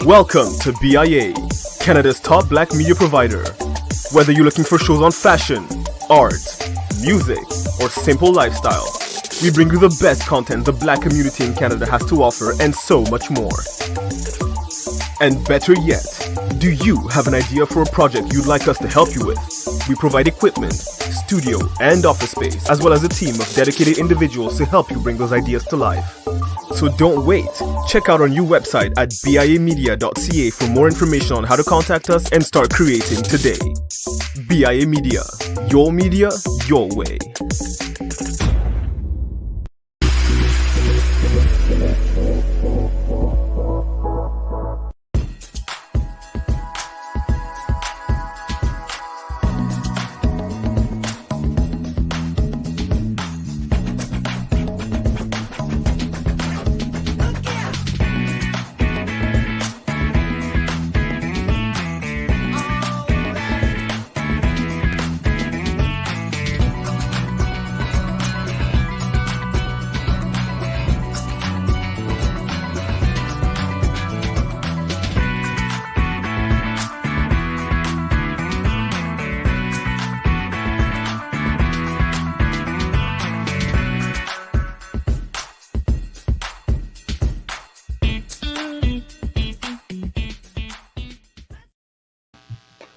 Welcome to BIA, Canada's top black media provider. Whether you're looking for shows on fashion, art, music, or simple lifestyle, we bring you the best content the black community in Canada has to offer and so much more. And better yet, do you have an idea for a project you'd like us to help you with? We provide equipment, studio, and office space, as well as a team of dedicated individuals to help you bring those ideas to life. So don't wait. Check out our new website at biamedia.ca for more information on how to contact us and start creating today. BIA Media, your way.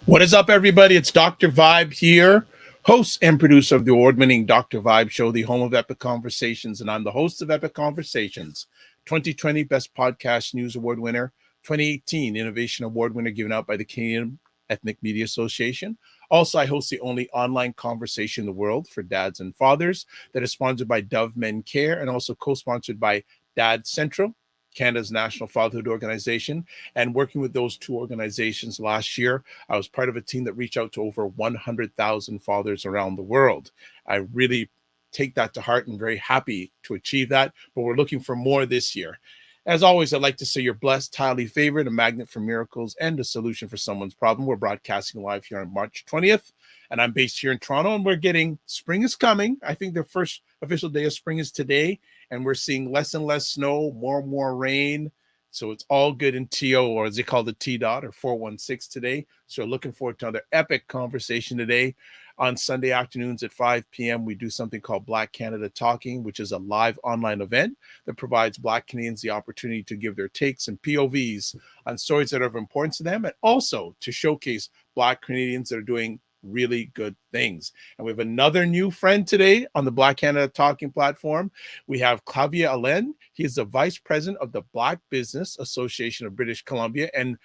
What is up, everybody? It's Dr. Vibe here, host and producer of the award-winning Dr. Vibe Show, the home of Epic Conversations, and I'm the host of Epic Conversations, 2020 Best Podcast News Award winner, 2018 Innovation Award winner given out by the Canadian Ethnic Media Association. Also, I host the only online conversation in the world for dads and fathers that is sponsored by Dove Men Care and also co-sponsored by Dad Central, Canada's national fatherhood organization. And working with those two organizations last year, I was part of a team that reached out to over 100,000 fathers around the world. I really take that to heart and very happy to achieve that, but we're looking for more this year. As always, I'd like to say you're blessed, highly favored, a magnet for miracles, and a solution for someone's problem. We're broadcasting live here on March 20th, and I'm based here in Toronto, and we're getting, spring is coming. I think the first official day of spring is today, and we're seeing less and less snow, more and more rain. So it's all good in TO, or as they call the T-Dot, or 416 today. So looking forward to another epic conversation today. On Sunday afternoons at 5 p.m., we do something called Black Canada Talking, which is a live online event that provides Black Canadians the opportunity to give their takes and POVs on stories that are of importance to them, and also to showcase Black Canadians that are doing really good things. And we have another new friend today on the Black Canada Talking platform. We have Xavier Allen. He is the Vice President of the Black Business Association of British Columbia. And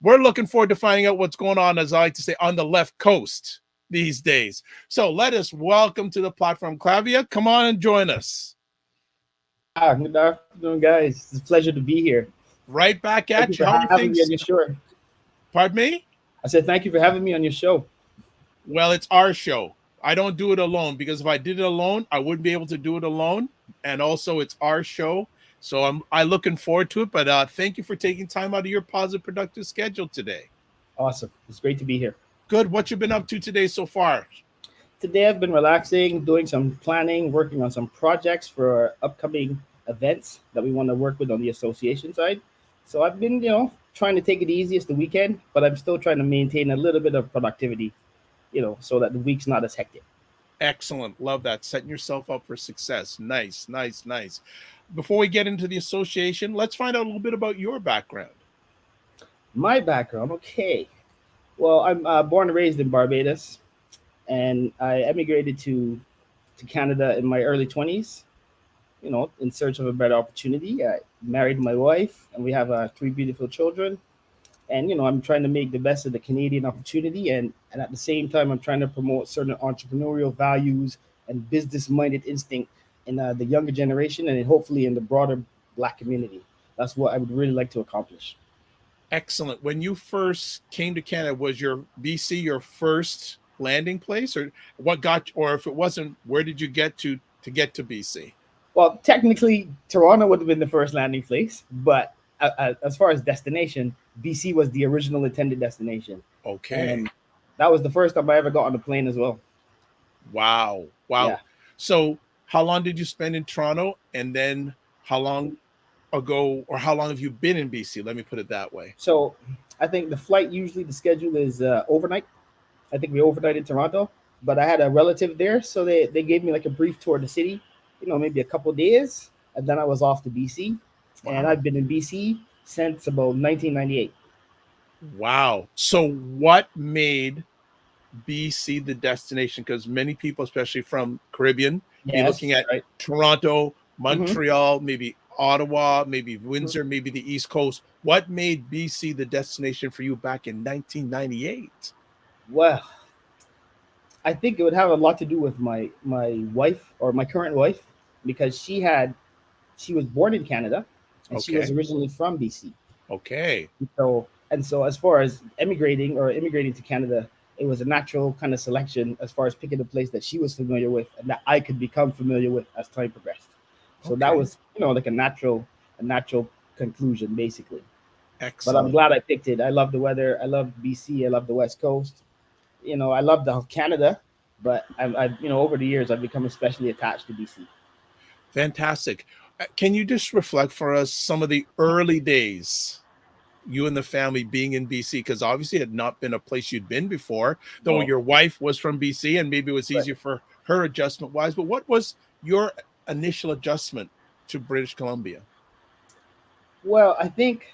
we're looking forward to finding out what's going on, as I like to say, on the left coast these days. So let us welcome to the platform, Xavier. Come on and join us. Good afternoon, guys. It's a pleasure to be here. Right back at you. How are things? Me on your show. Pardon me? I said thank you for having me on your show. Well, it's our show. I don't do it alone, because if I did it alone, I wouldn't be able to do it alone. And also, it's our show. So I'm looking forward to it. But thank you for taking time out of your positive, productive schedule today. Awesome. It's great to be here. Good. What you been up to today so far? Today, I've been relaxing, doing some planning, working on some projects for upcoming events that we want to work with on the association side. So I've been, trying to take it easy. It's the weekend, but I'm still trying to maintain a little bit of productivity, so that the week's not as hectic. Excellent. Love that. Setting yourself up for success. Nice. Before we get into the association, let's find out a little bit about your background. My background, okay. Well, I'm born and raised in Barbados, and I emigrated to Canada in my early 20s, in search of a better opportunity. I married my wife, and we have 3 beautiful children. And, I'm trying to make the best of the Canadian opportunity. And at the same time, I'm trying to promote certain entrepreneurial values and business-minded instinct in the younger generation, and hopefully in the broader Black community. That's what I would really like to accomplish. Excellent. When you first came to Canada, was your BC your first landing place, or or if it wasn't, where did you get to get to BC? Well, technically, Toronto would have been the first landing place, but as far as destination, BC was the original intended destination. Okay. And that was the first time I ever got on a plane as well. Wow. Yeah. So how long did you spend in Toronto? And then how long ago, or how long have you been in BC? Let me put it that way. So I think the flight, usually the schedule is overnight. I think we overnight in Toronto, but I had a relative there, so they gave me like a brief tour of the city, maybe a couple days, and then I was off to BC, and Wow. I've been in BC since about 1998. Wow. So what made BC the destination? Because many people, especially from Caribbean, be looking Yes, at right. Toronto, hmm Montreal, maybe Ottawa, maybe Windsor, maybe the East Coast. What made BC the destination for you back in 1998? Well, I think it would have a lot to do with my wife, or my current wife, because she was born in Canada, and she was Okay. originally from BC. Okay. So as far as immigrating to Canada, it was a natural kind of selection as far as picking a place that she was familiar with and that I could become familiar with as time progressed. So that Okay. was, like a natural conclusion basically. But I'm Excellent. glad I picked it. I love the weather. I love BC. I love the West Coast. I love the Canada, but over the years I've become especially attached to BC. Fantastic. Can you just reflect for us some of the early days, you and the family being in BC? Because obviously it had not been a place you'd been before, though No, your wife was from BC and maybe it was but easier for her adjustment wise. But what was your initial adjustment to British Columbia? well, I think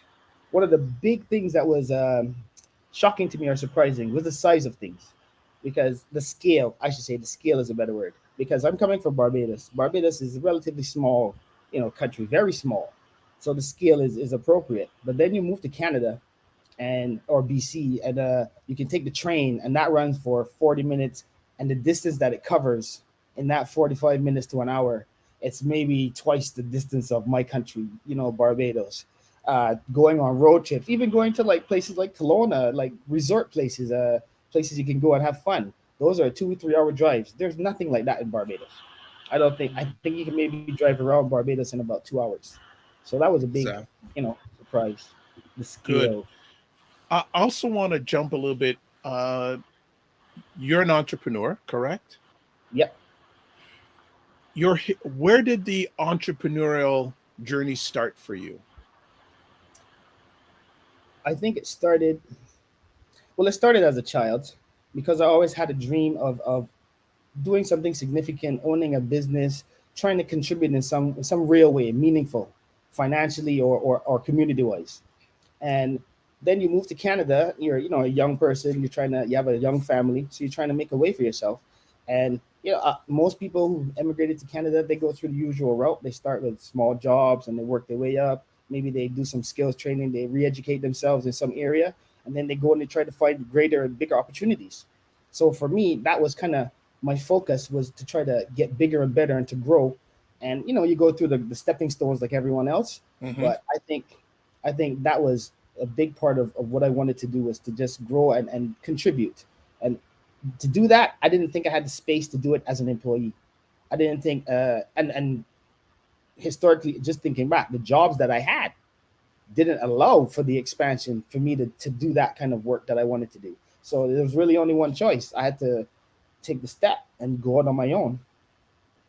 one of the big things that was shocking to me or surprising was the size of things, because the scale, I should say, the scale is a better word. Because I'm coming from Barbados. Barbados is a relatively small, country, very small. So the scale is appropriate. But then you move to Canada, and or BC, and you can take the train, and that runs for 40 minutes, and the distance that it covers in that 45 minutes to an hour, it's maybe twice the distance of my country, Barbados. Going on road trips, even going to like places like Kelowna, like resort places, places you can go and have fun. Those are 2 3 hour drives. There's nothing like that in Barbados. I don't think. I think you can maybe drive around Barbados in about 2 hours. So that was a big, So surprise. The good. scale. I also want to jump a little bit. You're an entrepreneur, correct? Yep. Where did the entrepreneurial journey start for you? I think it started. Well, it started as a child, because I always had a dream of doing something significant, owning a business, trying to contribute in some real way, meaningful, financially or community wise. And then you move to Canada. You're a young person. You have a young family, so you're trying to make a way for yourself. And most people who emigrated to Canada, they go through the usual route. They start with small jobs and they work their way up. Maybe they do some skills training. They re-educate themselves in some area, and then they go and they try to find greater and bigger opportunities. So for me, that was kind of my focus, was to try to get bigger and better and to grow. And you go through the stepping stones like everyone else. Hmm. But I think that was a big part of what I wanted to do, was to just grow and contribute. And to do that, I didn't think I had the space to do it as an employee. I didn't think, and historically, just thinking back, the jobs that I had didn't allow for the expansion for me to do that kind of work that I wanted to do. So there was really only one choice. I had to take the step and go out on my own,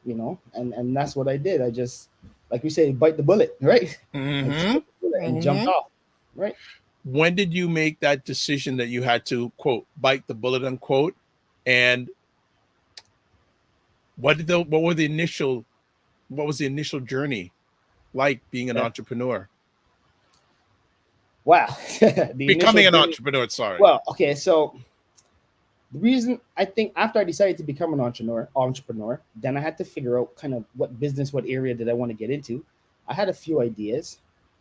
and that's what I did. I just, like we say, bite the bullet, right? I just Hmm. bit the bullet and jumped Hmm. off, right? When did you make that decision that you had to quote bite the bullet unquote? And what was the initial journey like being an Yeah. entrepreneur? Wow. The initial Becoming an journey. entrepreneur, sorry. Well, okay, so the reason, I think, after I decided to become an entrepreneur, then I had to figure out kind of what business, what area did I want to get into. I had a few ideas,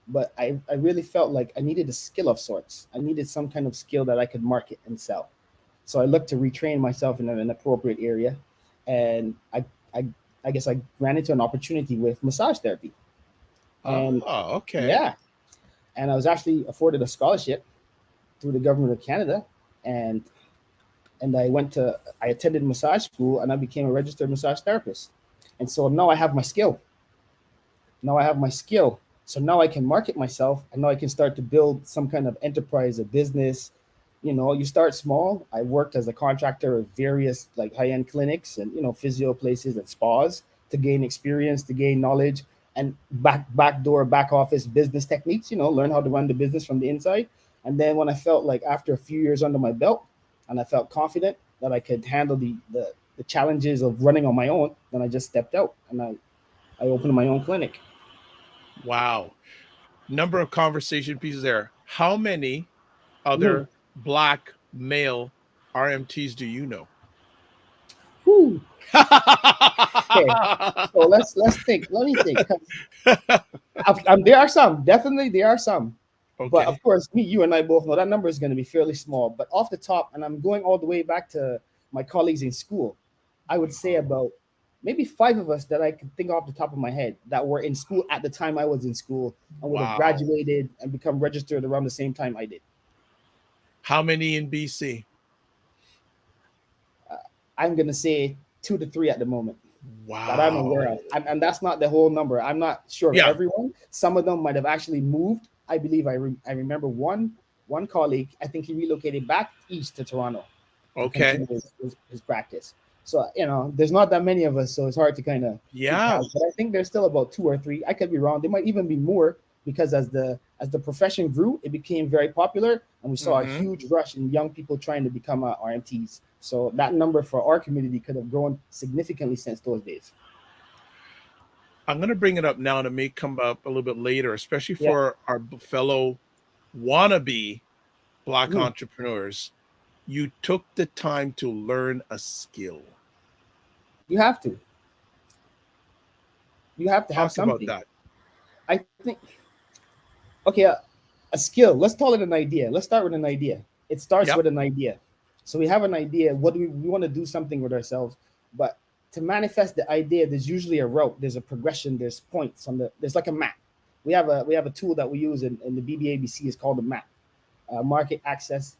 but I really felt like I needed a skill of sorts. I needed some kind of skill that I could market and sell. So I looked to retrain myself in an appropriate area, and I, I guess I ran into an opportunity with massage therapy, and Oh, okay. yeah, and I was actually afforded a scholarship through the government of Canada, and I attended massage school, and I became a registered massage therapist. And so now I have my skill. Now I have my skill. So now I can market myself, and now I can start to build some kind of enterprise, a business. You start small. I worked as a contractor of various like high-end clinics and physio places and spas to gain experience, to gain knowledge, and back office business techniques, learn how to run the business from the inside. And then when I felt like after a few years under my belt and I felt confident that I could handle the challenges of running on my own, then I just stepped out and I opened my own clinic. Wow. Number of conversation pieces there. How many Mm. other Black male RMTs do you know? Whew. Okay. So let's think. Let me think. 'Cause there are some, definitely there are some. But Okay. of course, you and I both know that number is going to be fairly small. But off the top, and I'm going all the way back to my colleagues in school, I would say about maybe 5 of us that I could think off the top of my head that were in school at the time I was in school and would have Wow. graduated and become registered around the same time I did. How many in BC? I'm going to say 2 to 3 at the moment that I'm aware Wow. of. And that's not the whole number. I'm not sure of Yeah. everyone. Some of them might have actually moved. I believe I remember one colleague, I think he relocated back east to Toronto to Okay. continue his practice. So, there's not that many of us, so it's hard to kind of keep Yeah. count. But I think there's still about 2 or 3. I could be wrong. There might even be more because as the profession grew, it became very popular, and we saw a Mhm. huge rush in young people trying to become RMTs. So that number for our community could have grown significantly since those days. I'm going to bring it up now, and it may come up a little bit later, especially Yeah. for our fellow wannabe Black Mm. entrepreneurs. You took the time to learn a skill. You have to. You have to have Talk about something. that. I think. Okay, a skill. Let's call it an idea. Let's start with an idea. It starts Yep. with an idea. So we have an idea. What do we want to do something with ourselves? But to manifest the idea, there's usually a route. There's a progression. There's points on the. There's like a map. We have a tool that we use in the BBABC. Is called a map. Market access.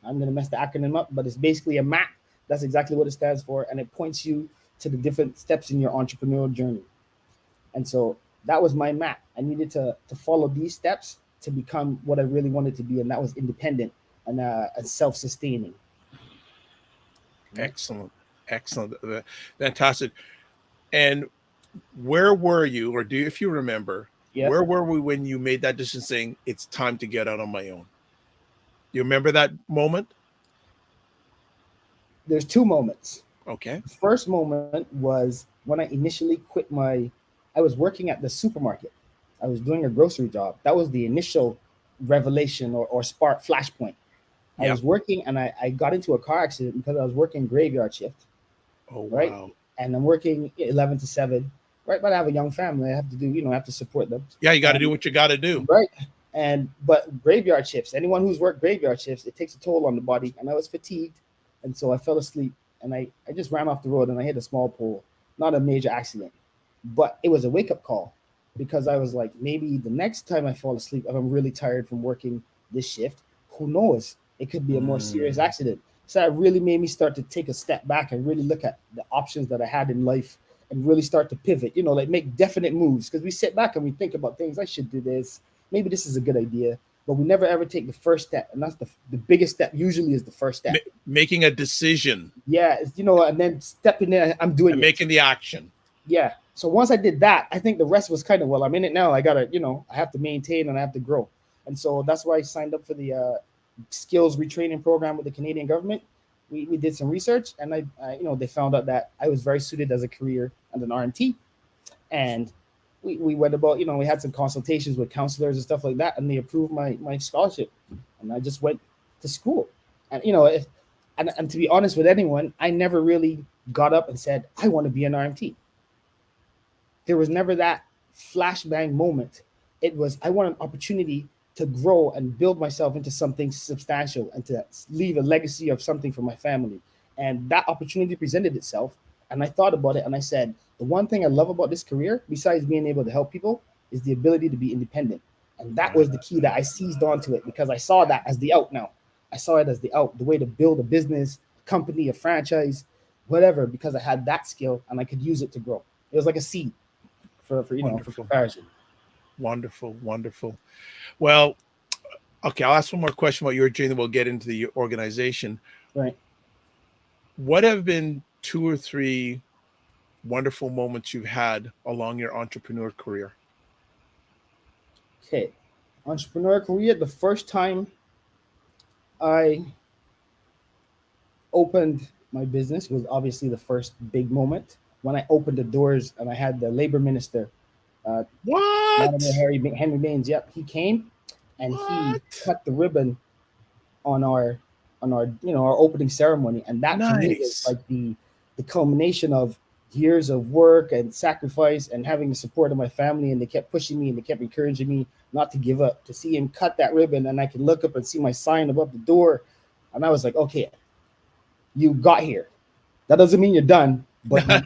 I'm gonna mess the acronym up, but it's basically a map. That's exactly what it stands for, and it points you to the different steps in your entrepreneurial journey. And so that was my map. I needed to follow these steps to become what I really wanted to be, and that was independent and self-sustaining. Right? Excellent. Excellent. Fantastic. And where were you, or if you remember, Yeah. where were we when you made that decision saying it's time to get out on my own? Do you remember that moment? There's 2 moments. Okay. The first moment was when I initially quit I was working at the supermarket. I was doing a grocery job. That was the initial revelation or spark flashpoint. I Yep. was working and I got into a car accident because I was working graveyard shift, Oh, right? wow. And I'm working 11 to 7, right? But I have a young family. I have to I have to support them. Yeah, you got to And do what you got to do. right. But graveyard shifts, anyone who's worked graveyard shifts, it takes a toll on the body. And I was fatigued. And so I fell asleep and I just ran off the road and I hit a small pole. Not a major accident, but it was a wake-up call because I was like, maybe the next time I fall asleep, if I'm really tired from working this shift, who knows? It could be a more serious accident. So that really made me start to take a step back and really look at the options that I had in life and really start to pivot, like make definite moves. Because we sit back and we think about things. I should do this. Maybe this is a good idea. But we never ever take the first step. And that's the biggest step usually is the first step. Making a decision Yeah, and then stepping in, I'm doing and it. making the action. Yeah. So once I did that, I think the rest was kind of, well, I'm in it now. I gotta, I have to maintain and I have to grow. And so that's why I signed up for the skills retraining program with the Canadian government. We did some research, and they found out that I was very suited as a career as an RMT, and we went about, we had some consultations with counselors and stuff like that, and they approved my scholarship, and I just went to school, and and to be honest with anyone, I never really got up and said I want to be an RMT. There was never that flashbang moment. It was, I want an opportunity to grow and build myself into something substantial and to leave a legacy of something for my family. And that opportunity presented itself. And I thought about it and I said, the one thing I love about this career, besides being able to help people, is the ability to be independent. And that was the key that I seized onto it because I saw that as the out now. I saw it as the out, the way to build a business, a company, a franchise, whatever, because I had that skill and I could use it to grow. It was like a seed for comparison. Wonderful, wonderful. Well, okay, I'll ask one more question about your journey. We'll get into the organization. Right. What have been 2 or 3 wonderful moments you've had along your entrepreneur career? Okay, entrepreneur career. The first time I opened my business was obviously the first big moment when I opened the doors and I had the labor minister, uh, Latimer What? Henry Baines. Yep, he came and he What? cut the ribbon on our our opening ceremony, and that to me was Nice. like the culmination of years of work and sacrifice and having the support of my family, and they kept pushing me and they kept encouraging me not to give up. To see him cut that ribbon and I could look up and see my sign above the door, and I was like, okay, you got here. That doesn't mean you're done, but it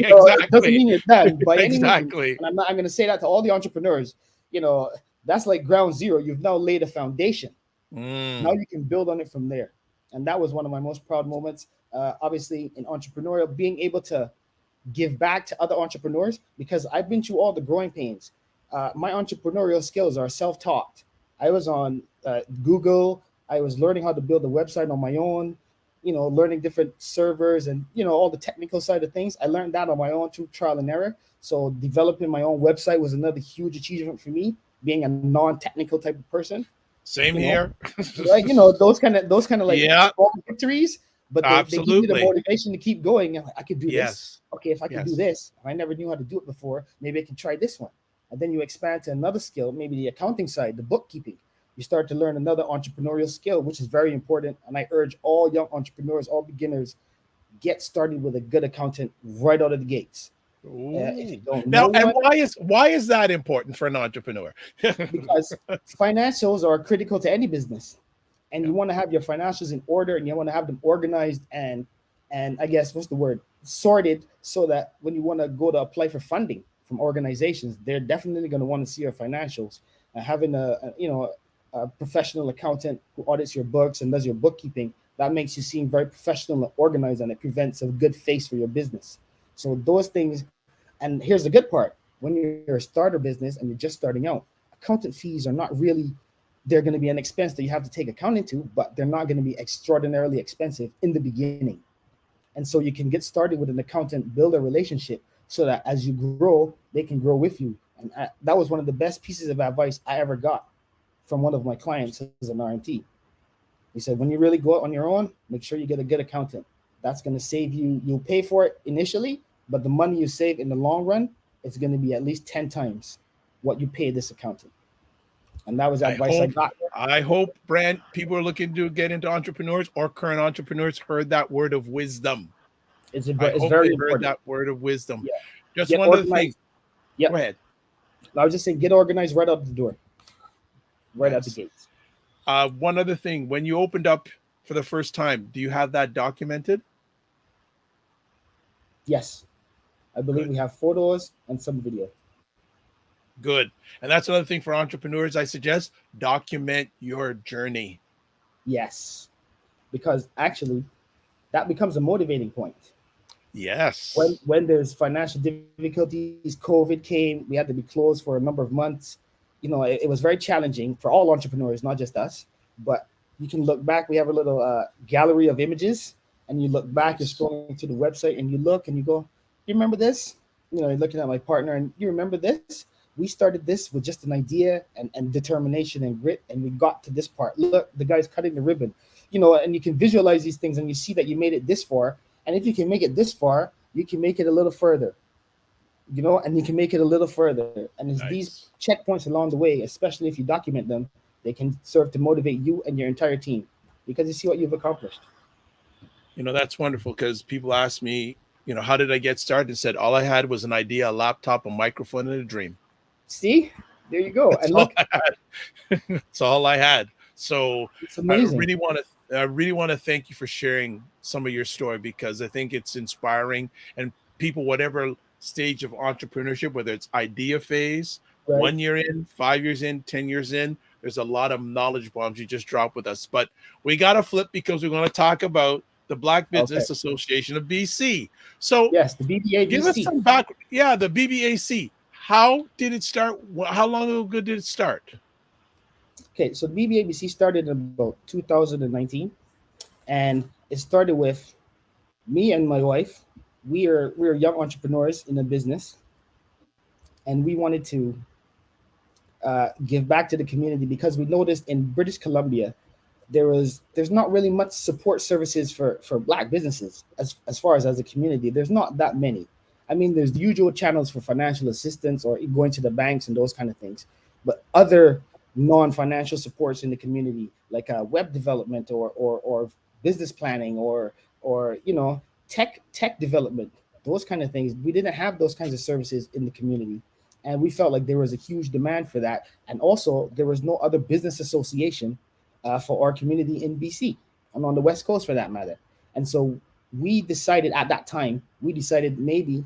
doesn't Exactly. mean you're done by any means. Exactly. And I'm going to say that to all the entrepreneurs. You know, that's like ground zero. You've now laid a foundation. Now Mm. you can build on it from there. And that was one of my most proud moments. Obviously, in entrepreneurial, being able to give back to other entrepreneurs because I've been through all the growing pains. My entrepreneurial skills are self-taught. I was on Google. I was learning how to build a website on my own. Learning different servers and all the technical side of things. I learned that on my own through trial and error. So developing my own website was another huge achievement for me. Being a non-technical type of person, Same you know, here. right? Those kind of like Yeah, small victories, but they give you the absolutely. motivation to keep going. And like, I could do this. Yes. Okay, if I could do Yes. this, I never knew how to do it before. Maybe I can try this one. And then you expand to another skill, maybe the accounting side, the bookkeeping. You start to learn another entrepreneurial skill, which is very important. And I urge all young entrepreneurs, all beginners, get started with a good accountant right out of the gates. If you Ooh. don't know Now, and one, why is that important for an entrepreneur? because financials are critical to any business, and Yeah. you want to have your financials in order and you want to have them organized and I guess what's the word, sorted, so that when you want to go to apply for funding from organizations, they're definitely going to want to see your financials. Having a professional accountant who audits your books and does your bookkeeping, that makes you seem very professional and organized, and it prevents a good face for your business. So those things. And here's the good part: when you're a starter business and you're just starting out, accountant fees are not really, they're going to be an expense that you have to take account into, but they're not going to be extraordinarily expensive in the beginning. And so you can get started with an accountant, build a relationship so that as you grow, they can grow with you. And that was one of the best pieces of advice I ever got from one of my clients as an RMT. He said, when you really go out on your own, make sure you get a good accountant. That's going to save you. You'll pay for it initially, but the money you save in the long run, it's going to be at least 10 times what you pay this accountant. And that was I advice I hope, got. I hope, Brand, people are looking to get into entrepreneurs or current entrepreneurs heard that word of wisdom. I It's hope they very heard important. that word of wisdom. Yeah. Just Get one other thing. organized. Go Yep. ahead. I was just saying, get organized right out the door, right out the Yes. gates. One other thing. When you opened up for the first time, do you have that documented? Yes. I believe Good. we have photos and some video. Good. And that's another thing for entrepreneurs. I suggest document your journey. Yes. Because actually, that becomes a motivating point. when Yes. when there's financial difficulties, COVID came, we had to be closed for a number of months. It was very challenging for all entrepreneurs, not just us. But you can look back. We have a little gallery of images, and you look back, you're Nice. scrolling to the website, and you look and you go, you remember this? You're looking at my partner, and you remember this? We started this with just an idea and determination and grit, and we got to this part. Look, the guy's cutting the ribbon. And you can visualize these things, and you see that you made it this far. And if you can make it this far, you can make it a little further, and you can make it a little further. And it's these Nice. checkpoints along the way, especially if you document them, they can serve to motivate you and your entire team because you see what you've accomplished. That's wonderful because people ask me, how did I get started? And said, all I had was an idea, a laptop, a microphone, and a dream. See, there you go. That's And all look, I had. That's all I had. So it's I amazing. really want to, I really want to thank you for sharing some of your story because I think it's inspiring and people, whatever stage of entrepreneurship, whether it's idea phase, Right? 1 year in, 5 years in, 10 years in, there's a lot of knowledge bombs you just dropped with us. But we got to flip because we're going to talk about the Black Okay. Business Association of BC. So Yes, the give us BBABC. some back. Yeah, the BBAC. How did it start? How long ago did it start? Okay, so the BBABC started in about 2019, and it started with me and my wife. We are young entrepreneurs in a business, and we wanted to give back to the community, because we noticed in British Columbia there's not really much support services for Black businesses as far as a community. There's not that many. I mean, there's the usual channels for financial assistance or going to the banks and those kind of things, but other non-financial supports in the community, like web development or business planning or tech development, those kind of things, we didn't have those kinds of services in the community, and we felt like there was a huge demand for that. And also, there was no other business association for our community in BC and on the West Coast for that matter. And so we decided at that time, maybe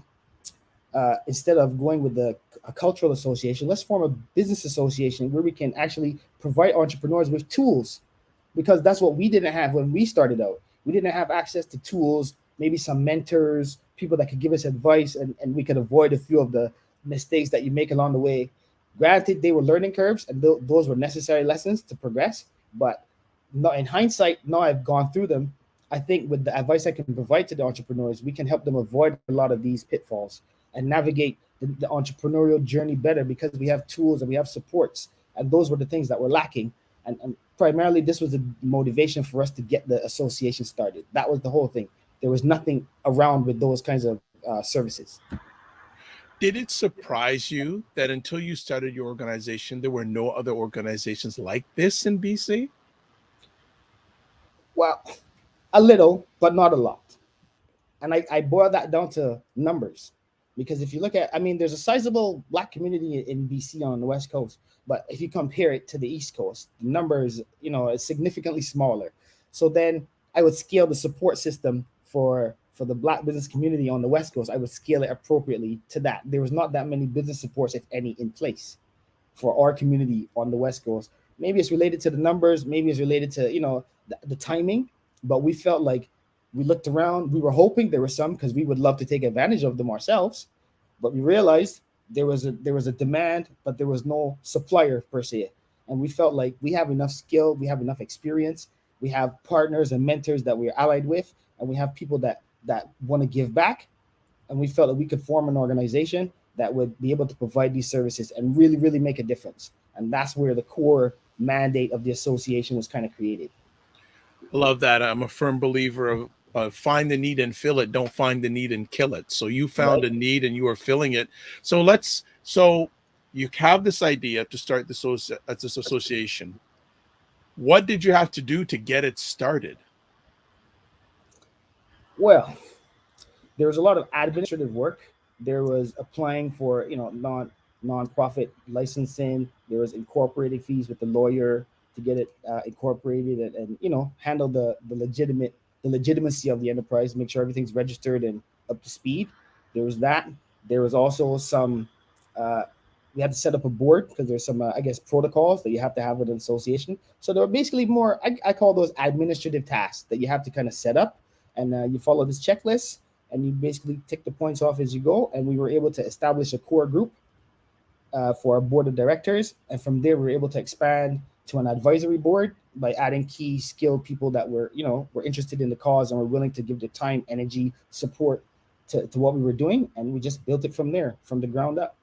instead of going with a cultural association, let's form a business association where we can actually provide entrepreneurs with tools, because that's what we didn't have when we started out. We didn't have access to tools, maybe some mentors, people that could give us advice, and we could avoid a few of the mistakes that you make along the way. Granted, they were learning curves, and those were necessary lessons to progress. But not in hindsight, now I've gone through them. I think with the advice I can provide to the entrepreneurs, we can help them avoid a lot of these pitfalls and navigate the entrepreneurial journey better, because we have tools and we have supports. And those were the things that were lacking. And primarily, this was the motivation for us to get the association started. That was the whole thing. There was nothing around with those kinds of services. Did it surprise you that until you started your organization, there were no other organizations like this in BC? Well, a little, but not a lot. And I boil that down to numbers. Because if you look at, I mean, there's a sizable Black community in BC on the West Coast, but if you compare it to the East Coast, the numbers, is significantly smaller. So then I would scale the support system for the Black business community on the West Coast. I would scale it appropriately to that. There was not that many business supports, if any, in place for our community on the West Coast. Maybe it's related to the numbers, maybe it's related to the timing, but we felt like, we looked around, we were hoping there were some, because we would love to take advantage of them ourselves, but we realized there was a demand, but there was no supplier per se. And we felt like we have enough skill, we have enough experience, we have partners and mentors that we're allied with, and we have people that want to give back. And we felt that we could form an organization that would be able to provide these services and really, really make a difference. And that's where the core mandate of the association was kind of created. I love that. I'm a firm believer of find the need and fill it. Don't find the need and kill it. So you found a need and you are filling it. So you have this idea to start this association. What did you have to do to get it started? Well, there was a lot of administrative work. There was applying for non-profit licensing. There was incorporating fees with the lawyer to get it incorporated and handle the legitimacy of the enterprise, make sure everything's registered and up to speed. There was that. There was also some we had to set up a board, because there's some protocols that you have to have with an association. So there were basically more, I call those administrative tasks that you have to kind of set up, and you follow this checklist, and you basically tick the points off as you go. And we were able to establish a core group for our board of directors, and from there we were able to expand to an advisory board by adding key skilled people that were interested in the cause and were willing to give their time, energy, support to what we were doing. And we just built it from there, from the ground up.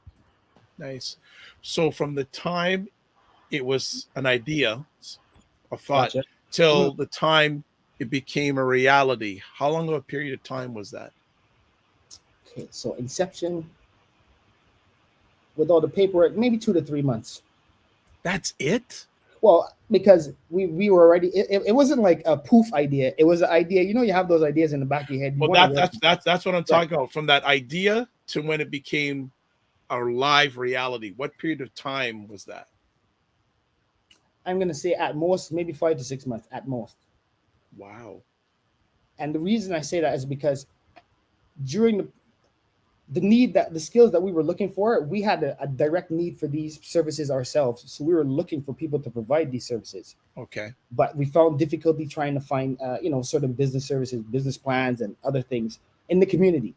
Nice. So from the time it was an idea, a thought, Gotcha. till the time it became a reality, how long of a period of time was that? Okay, so inception with all the paperwork, maybe 2 to 3 months. That's it? Well, because we were already, it wasn't like a poof idea. It was an idea. You have those ideas in the back of your head. Well, that's what I'm talking about. From that idea to when it became a live reality, what period of time was that? I'm going to say at most, maybe 5 to 6 months at most. Wow. And the reason I say that is because during the skills that we were looking for, we had a direct need for these services ourselves. So we were looking for people to provide these services. Okay. But we found difficulty trying to find, certain business services, business plans, and other things in the community.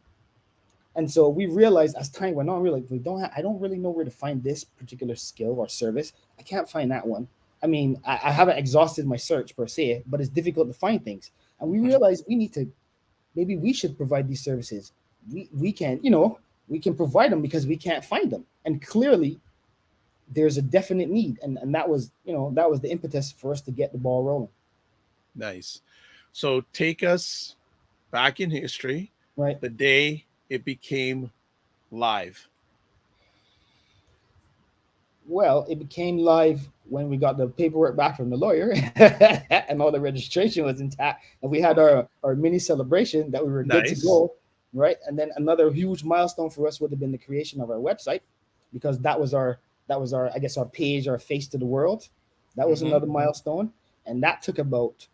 And so we realized as time went on, we were like, I don't really know where to find this particular skill or service. I can't find that one. I mean, I haven't exhausted my search per se, but it's difficult to find things. And we realized maybe we should provide these services. We can provide them because we can't find them. And clearly there's a definite need, and that was, that was the impetus for us to get the ball rolling. Nice. So take us back in history, Right. the day it became live. Well, it became live when we got the paperwork back from the lawyer and all the registration was intact. And we had our mini celebration that we were good to Nice. go. Right. And then another huge milestone for us would have been the creation of our website, because that was our I guess our page, our face to the world. That was Mm-hmm. another milestone. And that took about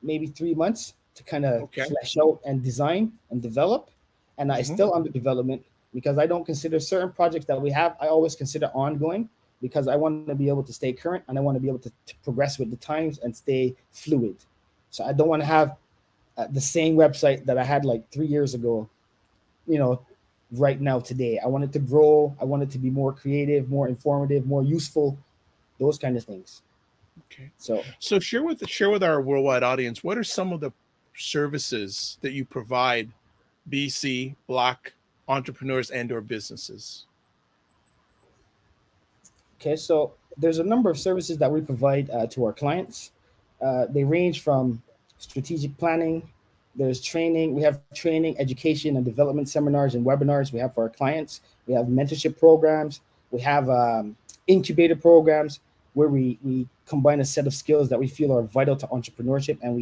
maybe 3 months to kind of Okay. flesh out and design and develop. And I Mm-hmm. still under development, because I don't consider certain projects that we have, I always consider ongoing, because I want to be able to stay current and I want to be able to progress with the times and stay fluid. So I don't want to have the same website that I had like 3 years ago, you know, right now today. I want it to grow. I want it to be more creative, more informative, more useful, those kind of things. Okay. So So share with our worldwide audience, what are some of the services that you provide BC Black entrepreneurs and or businesses? okay, so there's a number of services that we provide to our clients. They range from strategic planning. There's training. We have training, education, and development seminars and webinars we have for our clients. We have mentorship programs. We have incubator programs where we combine a set of skills that we feel are vital to entrepreneurship, and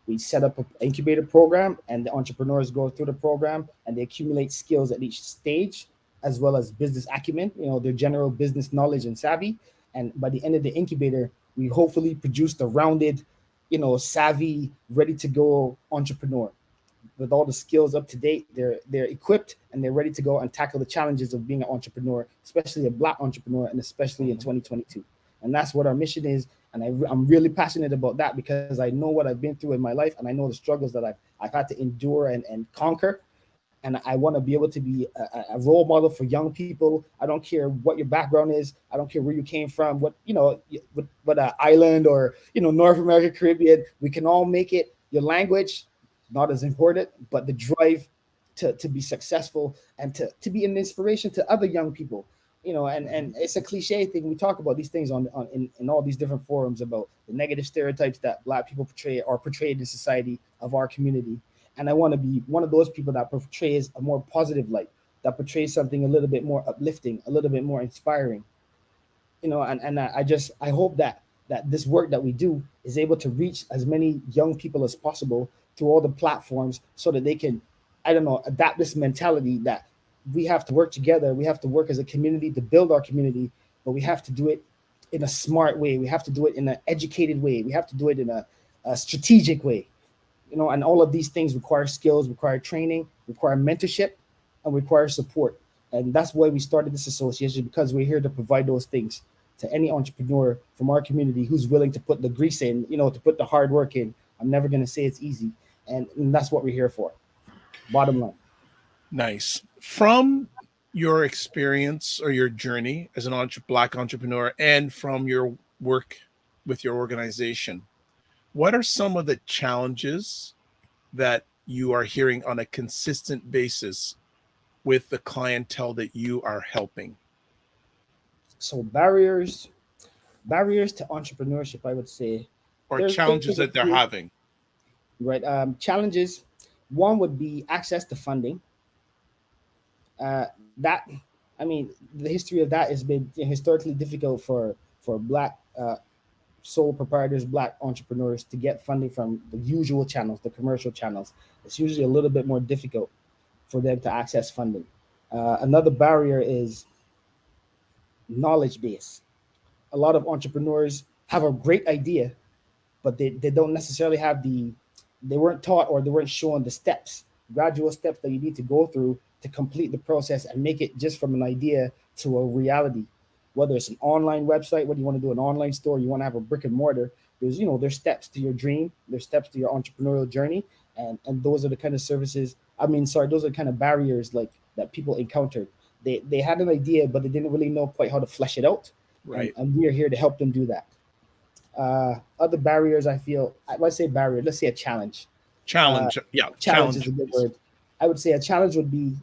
we set up an incubator program, and the entrepreneurs go through the program and they accumulate skills at each stage, as well as business acumen, their general business knowledge and savvy. And by the end of the incubator, we hopefully produced a rounded, savvy, ready to go entrepreneur with all the skills up to date. They're equipped and they're ready to go and tackle the challenges of being an entrepreneur, especially a Black entrepreneur, and especially in Mhm. 2022. And that's what our mission is. And I'm really passionate about that, because I know what I've been through in my life, and I know the struggles that I've had to endure and conquer. And I want to be able to be a role model for young people. I don't care what your background is. I don't care where you came from, what island, or North America, Caribbean. We can all make it. Your language, not as important, but the drive to be successful and to be an inspiration to other young people. And Mhm. it's a cliche thing. We talk about these things in all these different forums about the negative stereotypes that Black people portray or portrayed in society of our community. And I want to be one of those people that portrays a more positive light, that portrays something a little bit more uplifting, a little bit more inspiring. And I hope that this work that we do is able to reach as many young people as possible through all the platforms, so that they can, I don't know, adapt this mentality that we have to work together, we have to work as a community to build our community, but we have to do it in a smart way, we have to do it in an educated way, we have to do it in a strategic way. And all of these things require skills, require training, require mentorship, and require support. And that's why we started this association, because we're here to provide those things to any entrepreneur from our community who's willing to put the grease in, to put the hard work in. I'm never going to say it's easy. And that's what we're here for. Bottom line. Nice. From your experience or your journey as an Black entrepreneur, and from your work with your organization, what are some of the challenges that you are hearing on a consistent basis with the clientele that you are helping? So barriers to entrepreneurship, I would say Or there's challenges a that they're few, having? right? Challenges. One would be access to funding. That I mean, the history of that has been historically difficult for Black sole proprietors, Black entrepreneurs to get funding from the usual channels, the commercial channels. It's usually a little bit more difficult for them to access funding. Another barrier is knowledge base. A lot of entrepreneurs have a great idea, but they don't necessarily have they weren't taught or they weren't shown the steps, gradual steps that you need to go through to complete the process and make it just from an idea to a reality. Whether it's an online website, whether you want to do an online store, you want to have a brick and mortar, there's steps to your dream, there's steps to your entrepreneurial journey. And those are the kind of services, those are the kind of barriers like that people encountered. They had an idea, but they didn't really know quite how to flesh it out. and, Right. and we are here to help them do that. Other barriers, I feel, let's say barrier, let's say a challenge. Uh, Challenge. Yeah. Challenge is Challenge, a good please. word. I would say a challenge would be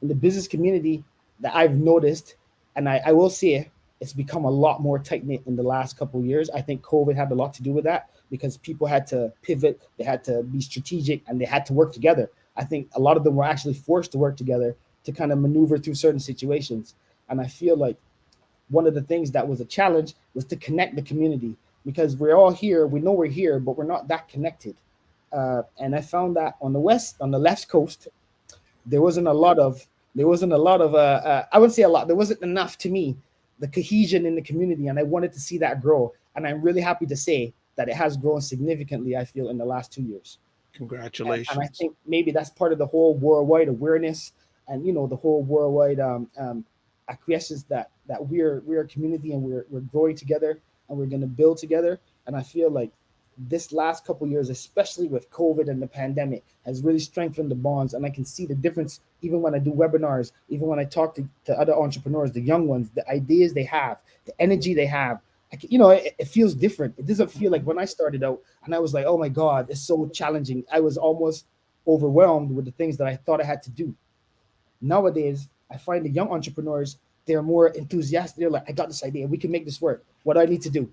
in the business community that I've noticed. And I will say it's become a lot more tight knit in the last couple of years. I think COVID had a lot to do with that because people had to pivot, they had to be strategic, and they had to work together. I think a lot of them were actually forced to work together to kind of maneuver through certain situations. And I feel like one of the things that was a challenge was to connect the community because we're all here, we know we're here, but we're not that connected. And I found that on the left coast, there wasn't a lot of I wouldn't say a lot, there wasn't enough to me, the cohesion in the community, and I wanted to see that grow, and I'm really happy to say that it has grown significantly, I feel, in the last 2 years. And I Congratulations. think maybe that's part of the whole worldwide awareness, and the whole worldwide acquiescence that we're a community, and we're growing together, and we're going to build together. And I feel like this last couple of years, especially with COVID and the pandemic, has really strengthened the bonds. And I can see the difference even when I do webinars, even when I talk to other entrepreneurs, the young ones, the ideas they have, the energy they have. It feels different. It doesn't feel like when I started out and I was like, oh my God, it's so challenging. I was almost overwhelmed with the things that I thought I had to do. Nowadays, I find the young entrepreneurs, they're more enthusiastic. They're like, I got this idea. We can make this work. What do I need to do?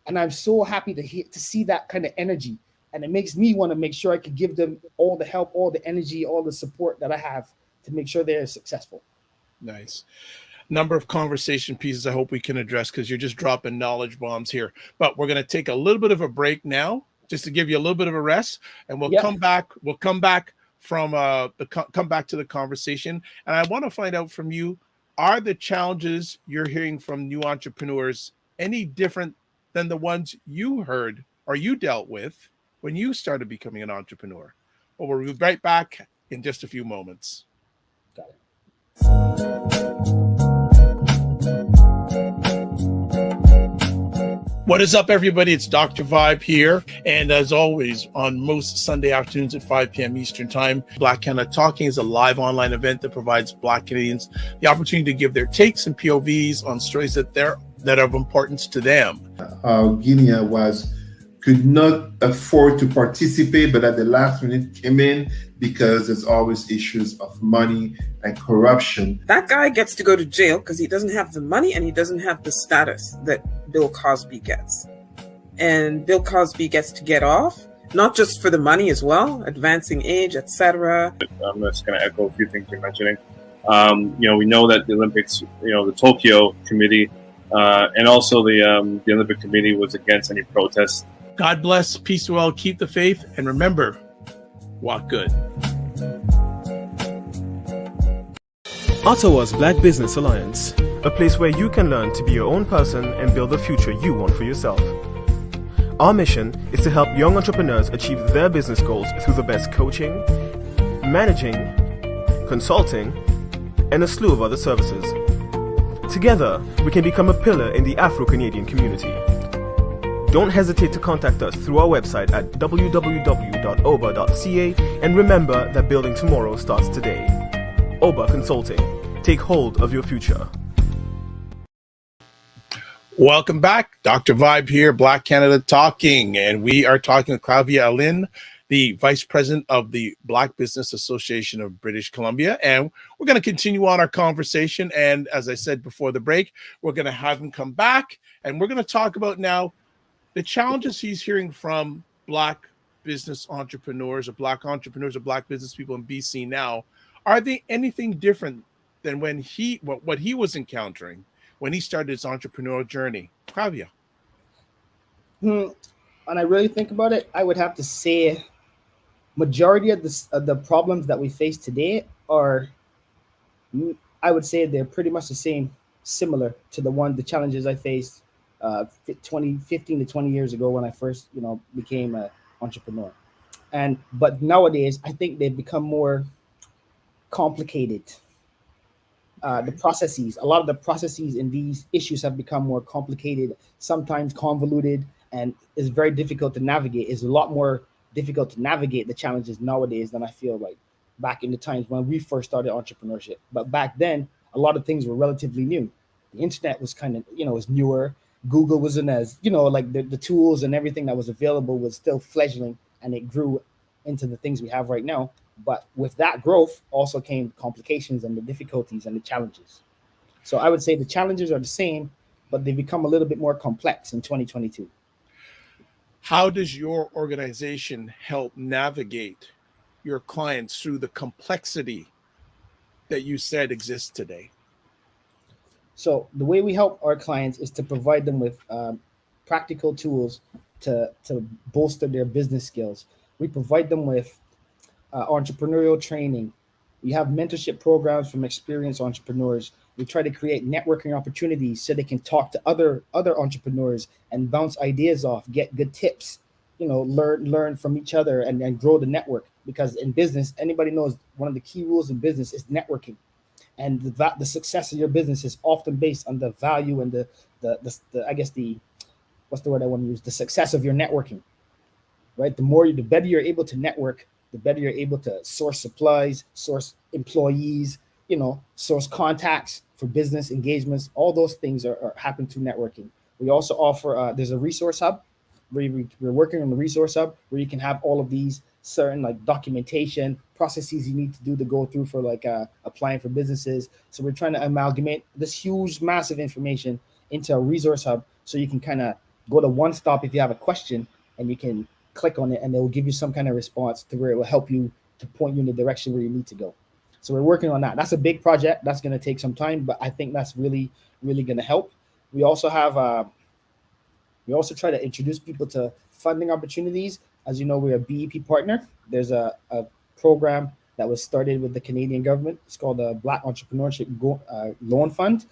And I'm so happy to see that kind of energy, and it makes me want to make sure I can give them all the help, all the energy, all the support that I have to make sure they're successful. Nice. Number of conversation pieces I hope we can address because you're just dropping knowledge bombs here. But we're going to take a little bit of a break now just to give you a little bit of a rest, and we'll Yep. come back. We'll come back from come back to the conversation. And I want to find out from you, are the challenges you're hearing from new entrepreneurs any different than the ones you heard or you dealt with when you started becoming an entrepreneur? Well, we'll be right back in just a few moments. Got it. What is up, everybody? It's Dr. Vibe here. And as always, on most Sunday afternoons at 5 p.m. Eastern Time, Black Canada Talking is a live online event that provides Black Canadians the opportunity to give their takes and POVs on stories that are of importance to them. Guinea could not afford to participate, but at the last minute came in because there's always issues of money and corruption. That guy gets to go to jail because he doesn't have the money and he doesn't have the status that Bill Cosby gets. And Bill Cosby gets to get off, not just for the money as well, advancing age, etc. I'm just going to echo a few things you're mentioning. We know that the Olympics, the Tokyo Committee, and also the Olympic Committee was against any protests. God bless, peace well, keep the faith, and remember, walk good. Ottawa's Black Business Alliance, a place where you can learn to be your own person and build the future you want for yourself. Our mission is to help young entrepreneurs achieve their business goals through the best coaching, managing, consulting, and a slew of other services. Together, we can become a pillar in the Afro-Canadian community. Don't hesitate to contact us through our website at www.oba.ca, and remember that building tomorrow starts today. Oba Consulting. Take hold of your future. Welcome back. Dr. Vibe here, Black Canada Talking, and we are talking with Clavia Alin, the Vice President of the Black Business Association of British Columbia. And we're going to continue on our conversation. And as I said before the break, we're going to have him come back, and we're going to talk about now the challenges he's hearing from Black business entrepreneurs or Black business people in BC now. Are they anything different than when what he was encountering when he started his entrepreneurial journey? Clavia. When I really think about it, I would have to say majority of the problems that we face today are, I would say they're pretty much the same, similar to the challenges I faced 15 to 20 years ago when I first, became an entrepreneur. But nowadays, I think they've become more complicated. A lot of the processes in these issues have become more complicated, sometimes convoluted, and it's very difficult to navigate. It's a lot more difficult to navigate the challenges nowadays than I feel like back in the times when we first started entrepreneurship. But back then, a lot of things were relatively new. The internet was kind of, was newer. Google wasn't as, like the tools and everything that was available was still fledgling, and it grew into the things we have right now. But with that growth also came complications and the difficulties and the challenges. So I would say the challenges are the same, but they become a little bit more complex in 2022. How does your organization help navigate your clients through the complexity that you said exists today? So the way we help our clients is to provide them with practical tools to bolster their business skills. We provide them with entrepreneurial training. We have mentorship programs from experienced entrepreneurs. We try to create networking opportunities so they can talk to other entrepreneurs and bounce ideas off, get good tips, learn from each other and grow the network. Because in business, anybody knows one of the key rules in business is networking, and the success of your business is often based on the value and the I guess the what's the word I want to use, the success of your networking, right? The better you're able to network, the better you're able to source supplies, source employees, source contacts for business engagements. All those things are happen through networking. We also offer there's a resource hub we're working on the resource hub where you can have all of these certain like documentation processes you need to do to go through for like applying for businesses. So we're trying to amalgamate this huge massive information into a resource hub so you can kind of go to one stop if you have a question, and you can click on it and it will give you some kind of response to where it will help you to point you in the direction where you need to go. So we're working on that. That's a big project. That's going to take some time, but I think that's really, really going to help. We also have we also try to introduce people to funding opportunities. As you know, we're a BEP partner. There's a program that was started with the Canadian government. It's called the Black Entrepreneurship Loan Fund.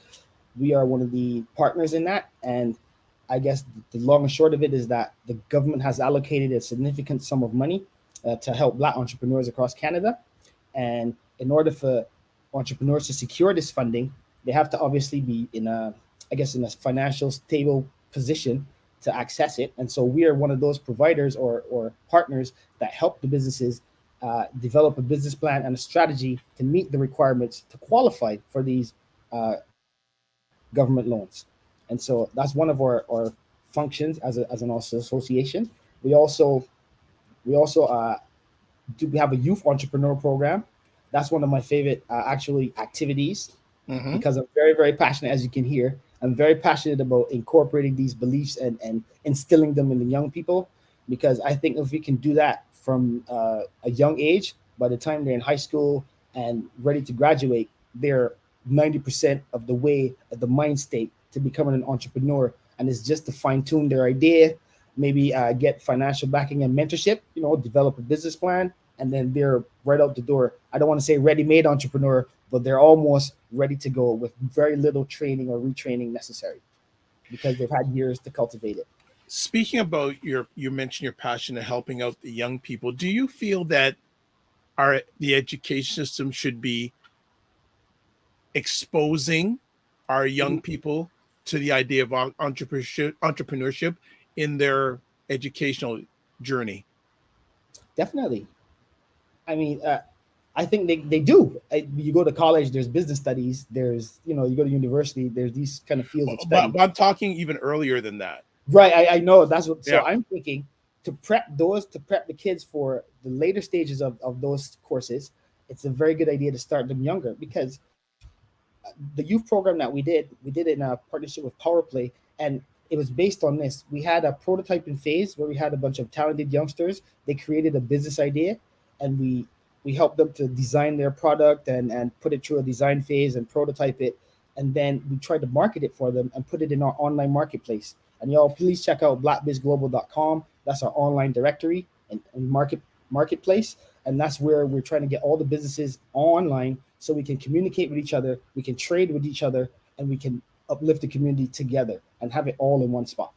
We are one of the partners in that. And I guess the long and short of it is that the government has allocated a significant sum of money to help Black entrepreneurs across Canada. And in order for entrepreneurs to secure this funding, they have to obviously be in a financial stable position to access it. And so we are one of those providers or partners that help the businesses develop a business plan and a strategy to meet the requirements to qualify for these government loans. And so that's one of our functions as an association. We also we have a youth entrepreneur program. That's one of my favorite actually activities because I'm very, very passionate, as you can hear. I'm very passionate about incorporating these beliefs and instilling them in the young people, because I think if we can do that from a young age, by the time they're in high school and ready to graduate, they're 90% of the way at the mind state to becoming an entrepreneur. And it's just to fine tune their idea, maybe get financial backing and mentorship, develop a business plan, and then they're right out the door. I don't want to say ready-made entrepreneur, but they're almost ready to go with very little training or retraining necessary because they've had years to cultivate it. Speaking about you mentioned your passion in helping out the young people. Do you feel that the education system should be exposing our young people to the idea of entrepreneurship in their educational journey? Definitely. I mean, I think they do. You go to college, there's business studies. There's, you go to university, there's these kind of fields of study. But I'm talking even earlier than that. Right. I know that's what. Yeah. So I'm thinking to prep the kids for the later stages of those courses. It's a very good idea to start them younger, because the youth program that we did it in a partnership with PowerPlay, and it was based on this. We had a prototyping phase where we had a bunch of talented youngsters. They created a business idea, and we helped them to design their product and put it through a design phase and prototype it. And then we tried to market it for them and put it in our online marketplace. And y'all, please check out blackbizglobal.com. That's our online directory and marketplace. And that's where we're trying to get all the businesses online so we can communicate with each other, we can trade with each other, and we can uplift the community together and have it all in one spot.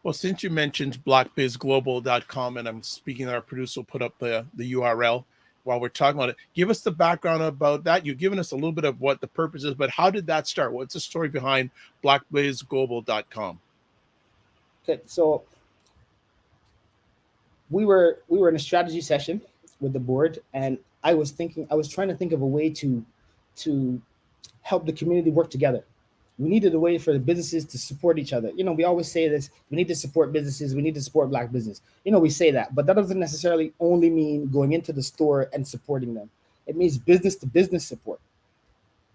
Well, since you mentioned blackbizglobal.com, and I'm speaking, our producer will put up the URL while we're talking about it. Give us the background about that. You've given us a little bit of what the purpose is, but how did that start? What's the story behind blackbizglobal.com? Okay, so we were in a strategy session with the board, and I was trying to think of a way to help the community work together. We needed a way for the businesses to support each other. We always say this, we need to support businesses, we need to support Black business. We say that, but that doesn't necessarily only mean going into the store and supporting them. It means business to business support.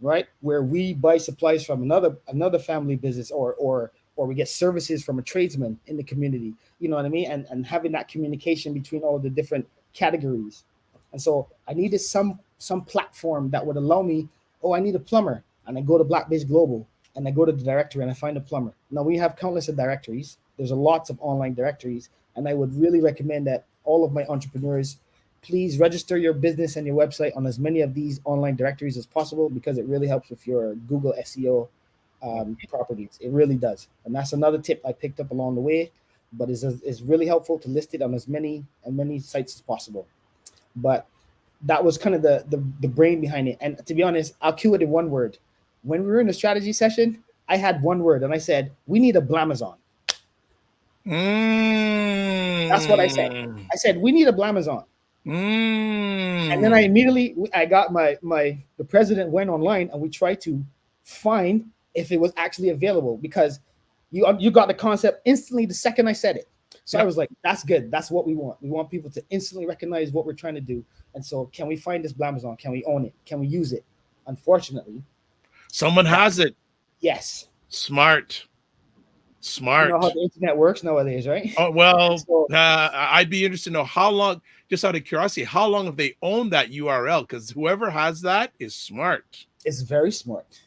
right? Where we buy supplies from another family business, or we get services from a tradesman in the community. You know what I mean? And having that communication between all the different categories. And so I needed some platform that would allow me. Oh, I need a plumber, and I go to Black Biz Global, and I go to the directory and I find a plumber. Now we have countless of directories. There's a lots of online directories, and I would really recommend that all of my entrepreneurs please register your business and your website on as many of these online directories as possible, because it really helps with your Google SEO properties. It really does. And that's another tip I picked up along the way, but it's really helpful to list it on as many sites as possible. But that was kind of the brain behind it. And to be honest, I'll cue it in one word. When we were in a strategy session, I had one word, and I said, we need a Blamazon. That's what I said. I said, we need a Blamazon. And then I got the president went online, and we tried to find if it was actually available, because you got the concept instantly the second I said it. So I was like, that's good. That's what we want. We want people to instantly recognize what we're trying to do. And so, can we find this Blamazon? Can we own it? Can we use it? Unfortunately, someone has it. Yes. Smart. You know how the internet works nowadays, right? Oh, well, I'd be interested to know how long, just out of curiosity, how long have they owned that URL? Because whoever has that is smart. It's very smart,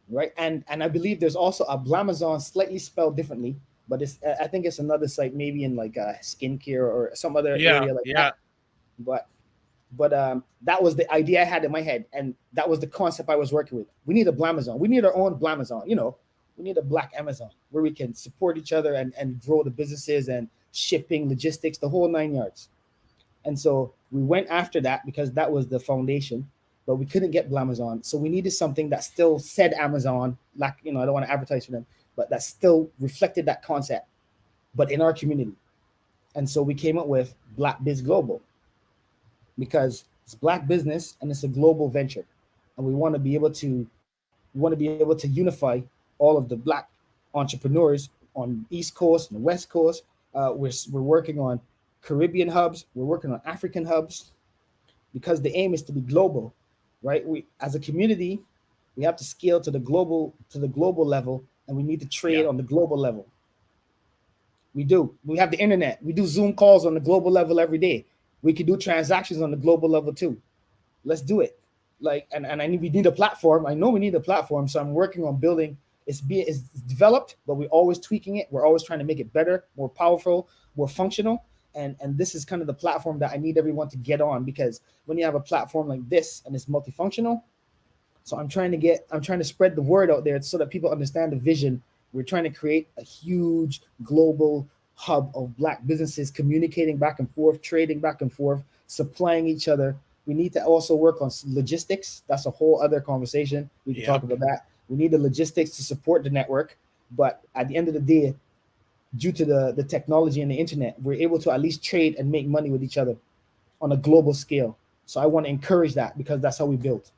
right? And I believe there's also a Blamazon, slightly spelled differently, but I think it's another site, maybe in like skincare or some other area like that. But that was the idea I had in my head, and that was the concept I was working with. We need a Blamazon. We need our own Blamazon. You know, we need a Black Amazon where we can support each other and grow the businesses and shipping, logistics, the whole 9 yards. And so we went after that because that was the foundation, but we couldn't get Blamazon. So we needed something that still said Amazon, like, you know, I don't want to advertise for them, but that still reflected that concept, but in our community. And so we came up with Black Biz Global, because it's Black business and it's a global venture. And we want to be able to unify all of the Black entrepreneurs on the East Coast and the West Coast. We're working on Caribbean hubs. We're working on African hubs, because the aim is to be global, right? We, as a community, we have to scale to the global level, and we need to trade on the global level. We do. We have the internet. We do Zoom calls on the global level every day. We can do transactions on the global level too. Let's do it. Like, and we need a platform. I know we need a platform, so I'm working on building. It's developed, but we're always tweaking it. We're always trying to make it better, more powerful, more functional. And this is kind of the platform that I need everyone to get on, because when you have a platform like this and it's multifunctional, so I'm trying to spread the word out there so that people understand the vision. We're trying to create a huge global hub of Black businesses communicating back and forth, trading back and forth, supplying each other. We need to also work on logistics. That's a whole other conversation. We can talk about that. We need the logistics to support the network. But at the end of the day, due to the technology and the internet, we're able to at least trade and make money with each other on a global scale. So I want to encourage that, because that's how we built.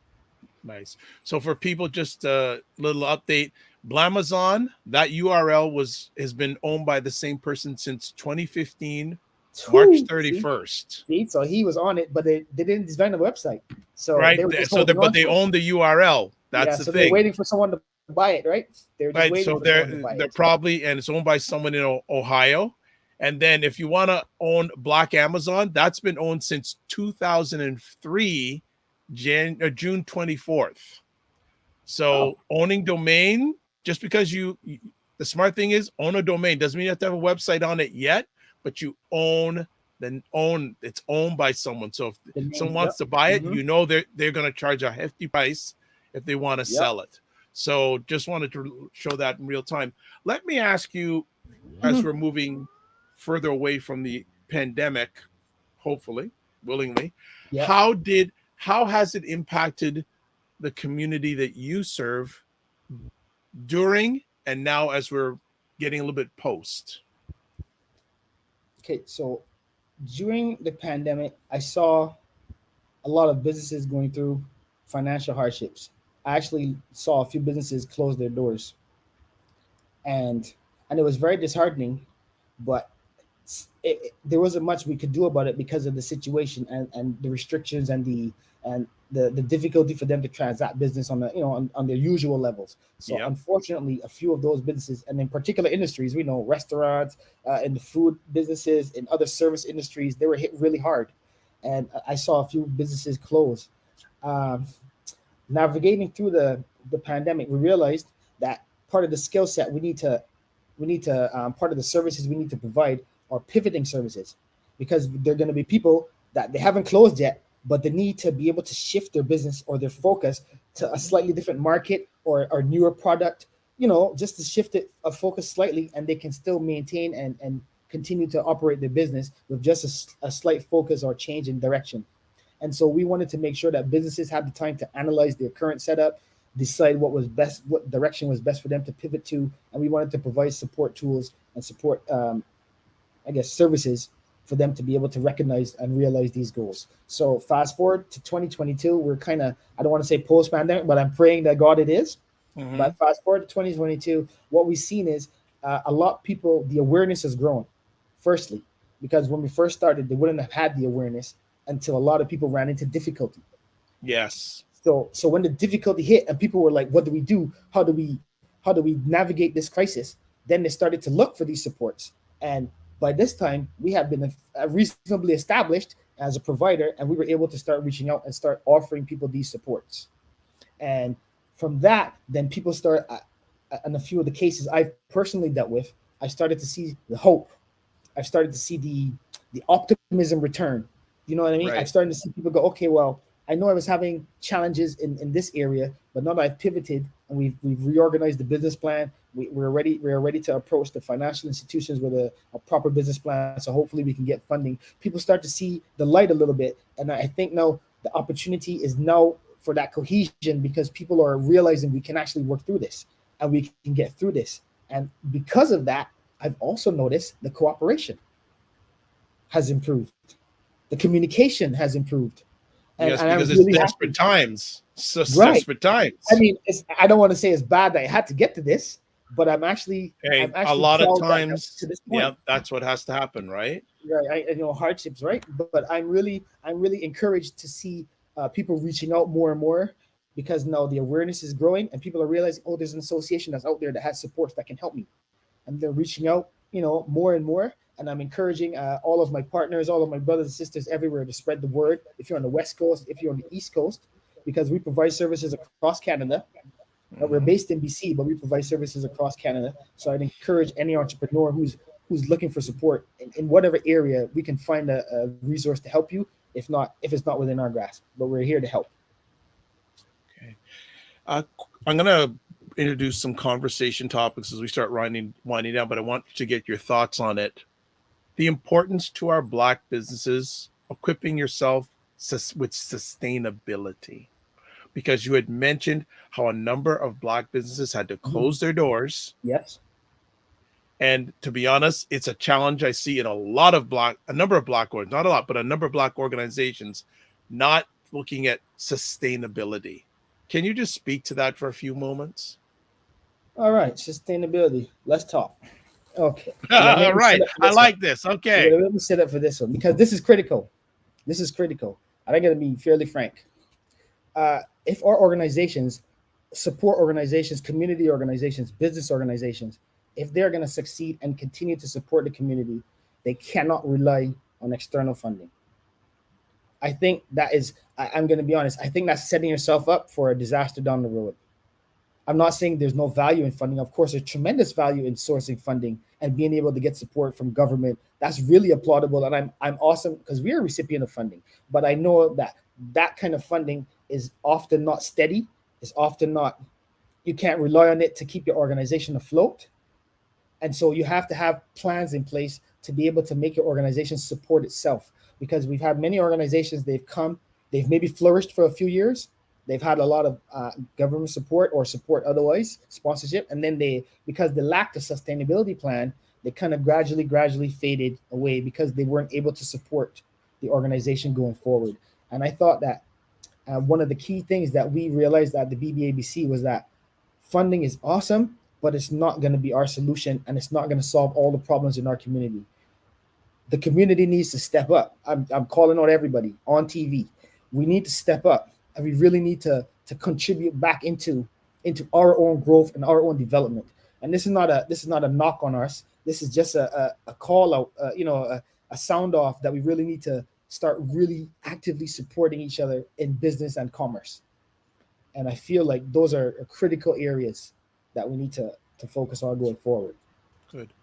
Nice. So for people, just a little update. Blamazon, that URL has been owned by the same person since 2015, March 31st. See? So he was on it, but they didn't design a website. So right. They own the URL. That's the thing. They're waiting for someone to buy it, right? They're just waiting so for someone to buy they're it. probably, and it's owned by someone in Ohio. And then if you want to own Black Amazon, that's been owned since 2003, June 24th. So owning domain, just because the smart thing is own a domain doesn't mean you have to have a website on it yet, but you it's owned by someone. So if someone wants to buy it, you know they're going to charge a hefty price if they want to sell it. So just wanted to show that in real time. Let me ask you, as we're moving further away from the pandemic, hopefully, willingly, how has it impacted the community that you serve during and now as we're getting a little bit post? Okay, so during the pandemic, I saw a lot of businesses going through financial hardships. I actually saw a few businesses close their doors, and it was very disheartening, but there wasn't much we could do about it because of the situation and the restrictions and the difficulty for them to transact business on the on their usual levels. So Yep. unfortunately, a few of those businesses, and in particular industries, we know restaurants, in the food businesses, in other service industries, they were hit really hard, and I saw a few businesses close. Um, Navigating through the pandemic, we realized that part of the skill set part of the services we need to provide are pivoting services, because they're going to be people that they haven't closed yet, but they need to be able to shift their business or their focus to a slightly different market or newer product, just to shift it a focus slightly, and they can still maintain and continue to operate their business with just a slight focus or change in direction. And so we wanted to make sure that businesses had the time to analyze their current setup, decide what was best, what direction was best for them to pivot to, and we wanted to provide support tools and support, services for them to be able to recognize and realize these goals. So fast forward to 2022, we're kind of, I don't want to say post-pandemic, but I'm praying that God it is. Mhm. But fast forward to 2022, what we've seen is a lot of people, the awareness has grown. Firstly, because when we first started, they wouldn't have had the awareness until a lot of people ran into difficulty. Yes. So when the difficulty hit and people were like, "What do we do? How do we navigate this crisis?" Then they started to look for these supports. And by this time, we have been reasonably established as a provider, and we were able to start reaching out and start offering people these supports. And from that, then people start, in a few of the cases I've personally dealt with, I started to see the hope. I've started to see the optimism return. You know what I mean? Right. I'm starting to see people go, okay, well, I know I was having challenges in this area, but now that I've pivoted and we've reorganized the business plan, we're ready to approach the financial institutions with a proper business plan. So hopefully we can get funding. People start to see the light a little bit, and I think now the opportunity is now for that cohesion, because people are realizing we can actually work through this and we can get through this. And because of that, I've also noticed the cooperation has improved, the communication has improved. Yes, and I'm because it's really desperate happy. times. So Right. desperate times. I mean, I don't want to say it's bad that I had to get to this, but I'm actually Hey, a actually lot of proud that I got times, to this point. yeah, that's what has to happen, right? Right, hardships, right? But I'm really encouraged to see people reaching out more and more, because now the awareness is growing and people are realizing, oh, there's an association that's out there that has supports that can help me, and they're reaching out, more and more. And I'm encouraging all of my partners, all of my brothers and sisters everywhere to spread the word. If you're on the West Coast, if you're on the East Coast, because we provide services across Canada. We're based in BC, but we provide services across Canada. So I'd encourage any entrepreneur who's looking for support in whatever area, we can find a resource to help you. If it's not within our grasp, but we're here to help. Okay. I'm going to introduce some conversation topics as we start winding down, but I want to get your thoughts on it. The importance to our Black businesses, equipping yourself with sustainability. Because you had mentioned how a number of Black businesses had to close their doors. Yes. And to be honest, it's a challenge I see in a number of Black, not a lot, but a number of Black organizations not looking at sustainability. Can you just speak to that for a few moments? All right, sustainability. Let's talk. Okay. All right. I like this. Okay. Let me set up for this one, because this is critical. This is critical. I'm going to be fairly frank. If our organizations, support organizations, community organizations, business organizations, if they're going to succeed and continue to support the community, they cannot rely on external funding. I think that is, I'm going to be honest, I think that's setting yourself up for a disaster down the road. I'm not saying there's no value in funding. Of course, there's tremendous value in sourcing funding and being able to get support from government. That's really applaudable, and I'm awesome, because we're a recipient of funding. But I know that kind of funding is often not steady. It's often not, you can't rely on it to keep your organization afloat. And so you have to have plans in place to be able to make your organization support itself. Because we've had many organizations, they've maybe flourished for a few years. They've had a lot of government support or support otherwise, sponsorship. And then because they lacked a sustainability plan, they kind of gradually faded away because they weren't able to support the organization going forward. And I thought that one of the key things that we realized at the BBABC was that funding is awesome, but it's not going to be our solution, and it's not going to solve all the problems in our community. The community needs to step up. I'm calling out everybody on TV. We need to step up. and we really need to contribute back into our own growth and our own development. And this is not a knock on us. This is just a call out, a sound off that we really need to start really actively supporting each other in business and commerce. And I feel like those are critical areas that we need to focus on going forward. Good.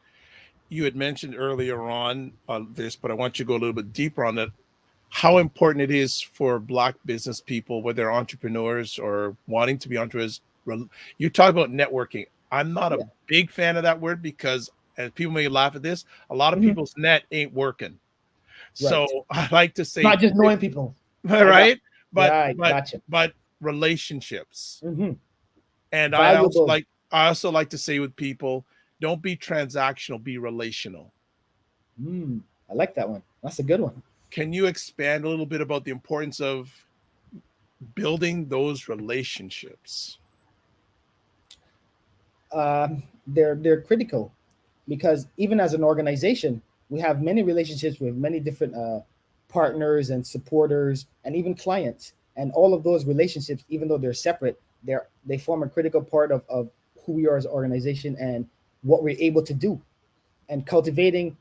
You had mentioned earlier on this, but I want you to go a little bit deeper on that. How important it is for Black business people, whether they're entrepreneurs or wanting to be entrepreneurs. You talk about networking. I'm not a Yeah. big fan of that word because, and people may laugh at this, a lot of Mhm. people's net ain't working. Right. So I like to say, Not just knowing people. right? But Right. Gotcha. relationships. Hmm. And Valuable. I also like to say with people, don't be transactional, be relational. I like that one. That's a good one. Can you expand a little bit about the importance of building those relationships? They're critical, because even as an organization, we have many relationships with many different partners and supporters and even clients. And all of those relationships, even though they're separate, they form a critical part of who we are as an organization and what we're able to do. And cultivating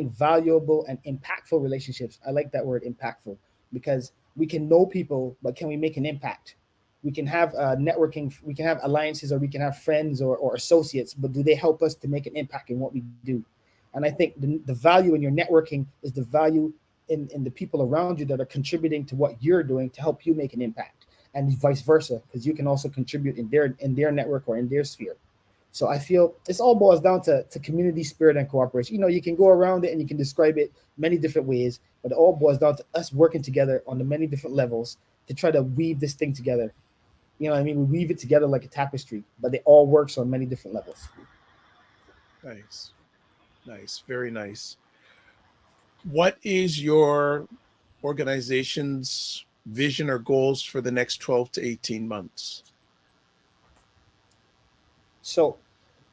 valuable and impactful relationships. I like that word, impactful, because we can know people, but can we make an impact? We can have networking, we can have alliances, or we can have friends or associates, but do they help us to make an impact in what we do? And I think the value in your networking is the value in the people around you that are contributing to what you're doing to help you make an impact, and vice versa, because you can also contribute in their network or in their sphere. So I feel this all boils down to community spirit and cooperation. You can go around it and you can describe it many different ways, but it all boils down to us working together on the many different levels to try to weave this thing together. You know what I mean? We weave it together like a tapestry, but it all works on many different levels. Nice. Nice. Very nice. What is your organization's vision or goals for the next 12 to 18 months? So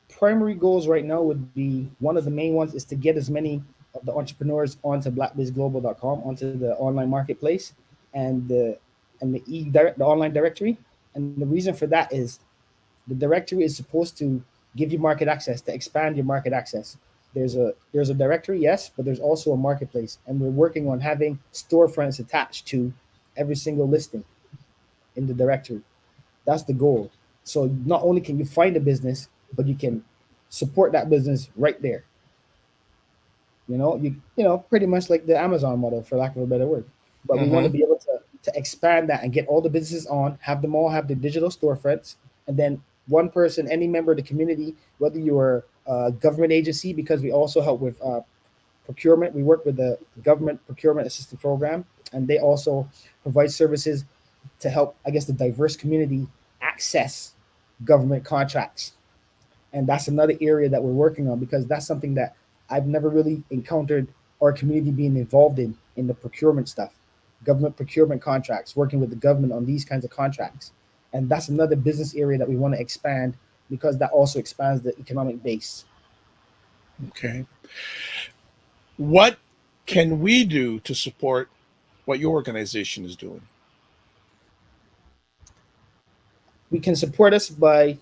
primary goals right now would be, one of the main ones is to get as many of the entrepreneurs onto blackbizglobal.com, onto the online marketplace and the online directory. And the reason for that is the directory is supposed to give you market access, to expand your market access. There's a directory, yes, but there's also a marketplace, and we're working on having storefronts attached to every single listing in the directory. That's the goal. So not only can you find a business, but you can support that business right there. Pretty much like the Amazon model, for lack of a better word. But we want to Mm-hmm. be able to expand that and get all the businesses on, have them all have their digital storefronts, and then one person, any member of the community, whether you're a government agency, because we also help with procurement. We work with the government procurement assistance program, and they also provide services to help, I guess, the diverse community access government contracts. And that's another area that we're working on, because that's something that I've never really encountered our community being involved in the procurement stuff, government procurement contracts, working with the government on these kinds of contracts. And that's another business area that we want to expand, because that also expands the economic base. Okay. What can we do to support what your organization is doing? We can support us by,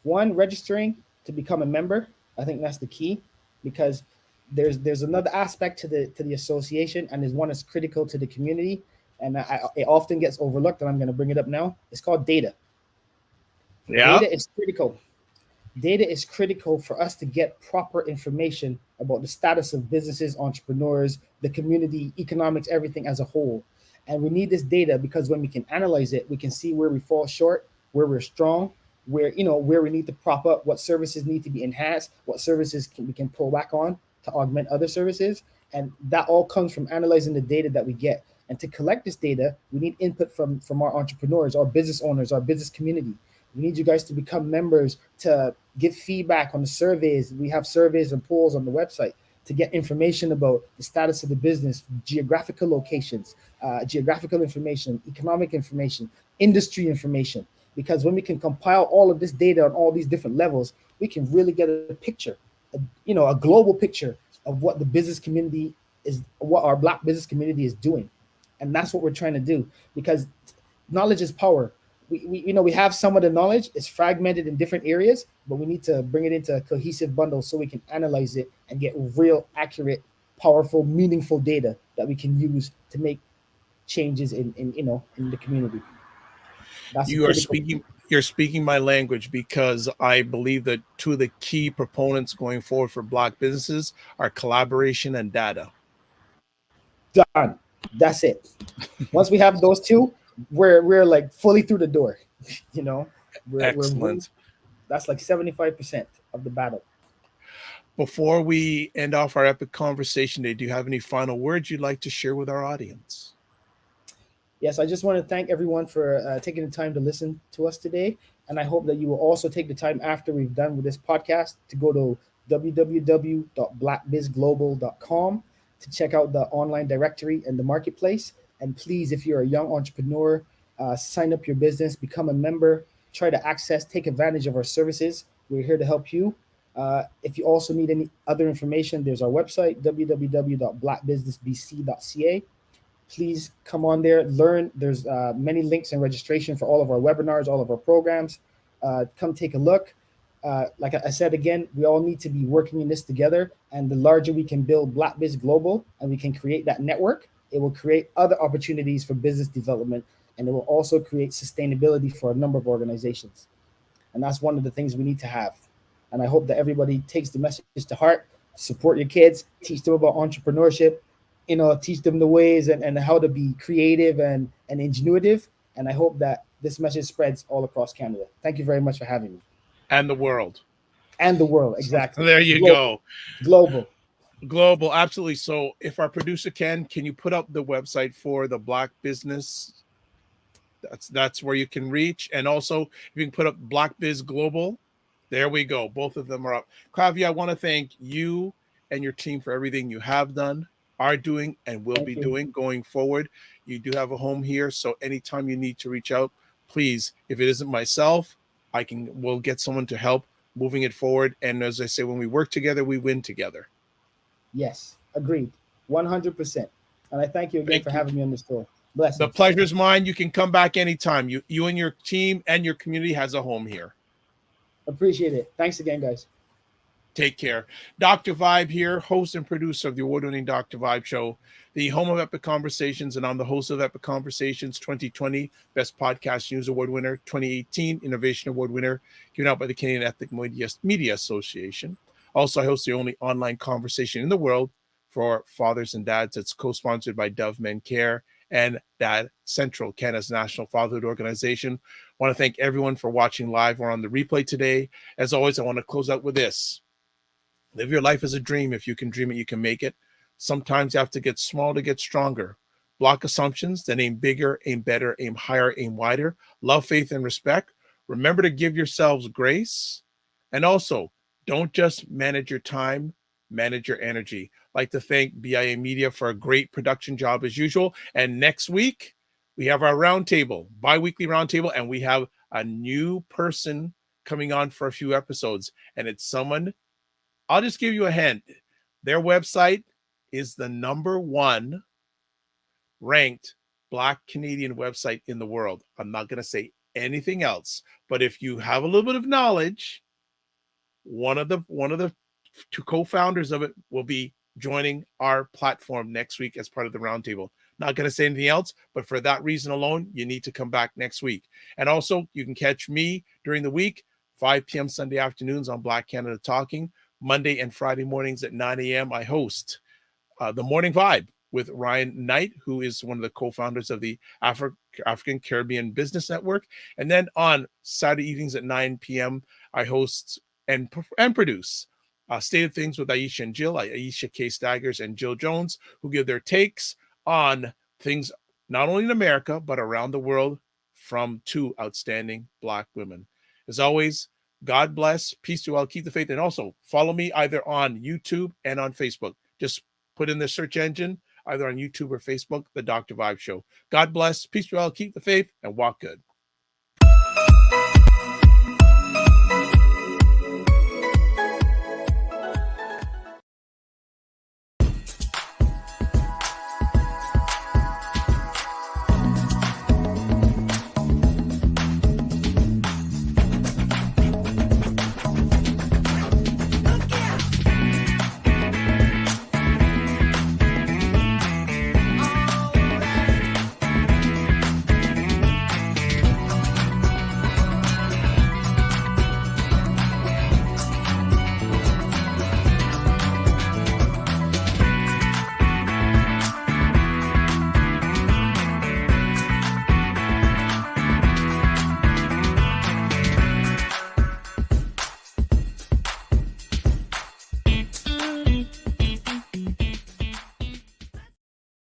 one, registering to become a member. I think that's the key, because there's another aspect to the association, and there's one that's critical to the community, and it often gets overlooked, and I'm going to bring it up now. It's called data. Yeah. Data is critical. Data is critical for us to get proper information about the status of businesses, entrepreneurs, the community, economics, everything as a whole. And we need this data, because when we can analyze it, we can see where we fall short, where we're strong, where we need to prop up, what services need to be enhanced, what services we can pull back on to augment other services. And that all comes from analyzing the data that we get. And to collect this data, we need input from our entrepreneurs, our business owners, our business community. We need you guys to become members, to give feedback on the surveys. We have surveys and polls on the website to get information about the status of the business, geographical locations, geographical information, economic information, industry information. Because when we can compile all of this data on all these different levels, we can really get a picture, a global picture of what the business community is, what our Black business community is doing. And that's what we're trying to do, because knowledge is power. We have some of the knowledge, it's fragmented in different areas, but we need to bring it into a cohesive bundle so we can analyze it and get real, accurate, powerful, meaningful data that we can use to make changes in the community. That's You are critical. you're speaking my language, because I believe that two of the key proponents going forward for Black businesses are collaboration and data. Done. That's it. Once we have those two, we're like fully through the door. you know, we're Excellent. that's like 75% of the battle. Before we end off our epic conversation today, do you have any final words you'd like to share with our audience? Yes, I just want to thank everyone for taking the time to listen to us today. And I hope that you will also take the time after we've done with this podcast to go to www.blackbizglobal.com to check out the online directory and the marketplace. And please, if you're a young entrepreneur, sign up your business, become a member, try to take advantage of our services. We're here to help you. If you also need any other information, there's our website, www.blackbusinessbc.ca. Please come on there, learn. There's many links and registration for all of our webinars, all of our programs. Come take a look. Like I said again, we all need to be working in this together. And the larger we can build Black Biz Global and we can create that network, it will create other opportunities for business development, and it will also create sustainability for a number of organizations. And that's one of the things we need to have. And I hope that everybody takes the message to heart. Support your kids, teach them about entrepreneurship, teach them the ways and how to be creative and ingenuitive. And I hope that this message spreads all across Canada. Thank you very much for having me. And the world. And the world, exactly. There you go. Global, absolutely. So if our producer can you put up the website for the Black business? That's where you can reach. And also, if you can put up Black Biz Global, there we go. Both of them are up. Klavia, I want to thank you and your team for everything you have done, are doing, and will be doing going forward. You do have a home here, so anytime you need to reach out, please, if it isn't myself, we'll get someone to help moving it forward. And as I say, when we work together, we win together. Yes, agreed, 100%. And I thank you again for having me on this tour. Blessings. The pleasure's mine. You can come back anytime. You and your team and your community has a home here. Appreciate it. Thanks again, guys. Take care. Dr. Vibe here, host and producer of the award-winning Dr. Vibe Show, the home of Epic Conversations, and I'm the host of Epic Conversations 2020 Best Podcast News Award winner, 2018 Innovation Award winner, given out by the Canadian Ethnic Media Association. Also, I host the only online conversation in the world for fathers and dads that's co-sponsored by Dove Men Care and Dad Central, Canada's national fatherhood organization. I want to thank everyone for watching live or on the replay today. As always, I want to close out with this. Live your life as a dream. If you can dream it, you can make it. Sometimes you have to get small to get stronger. Block assumptions, then aim bigger, aim better, aim higher, aim wider. Love, faith, and respect. Remember to give yourselves grace. And also, don't just manage your time, manage your energy. I'd like to thank BIA Media for a great production job as usual. And next week, we have our roundtable, bi-weekly roundtable, and we have a new person coming on for a few episodes. And it's someone, I'll just give you a hint. Their website is the #1 ranked Black Canadian website in the world. I'm not going to say anything else, but if you have a little bit of knowledge, one of the two co-founders of it will be joining our platform next week as part of the roundtable. Not going to say anything else, but for that reason alone, you need to come back next week. And also, you can catch me during the week, 5 p.m. Sunday afternoons on Black Canada Talking. Monday and Friday mornings at 9 a.m. I host The Morning Vibe with Ryan Knight, who is one of the co-founders of the African Caribbean Business Network. And then on Saturday evenings at 9 p.m., I host and produce State of Things with Aisha and Jill, Aisha K. Staggers and Jill Jones, who give their takes on things not only in America, but around the world from two outstanding Black women. As always, God bless, peace to all, keep the faith, and also follow me either on YouTube and on Facebook. Just put in the search engine, either on YouTube or Facebook, The Dr. Vibe Show. God bless, peace to all, keep the faith, and walk good.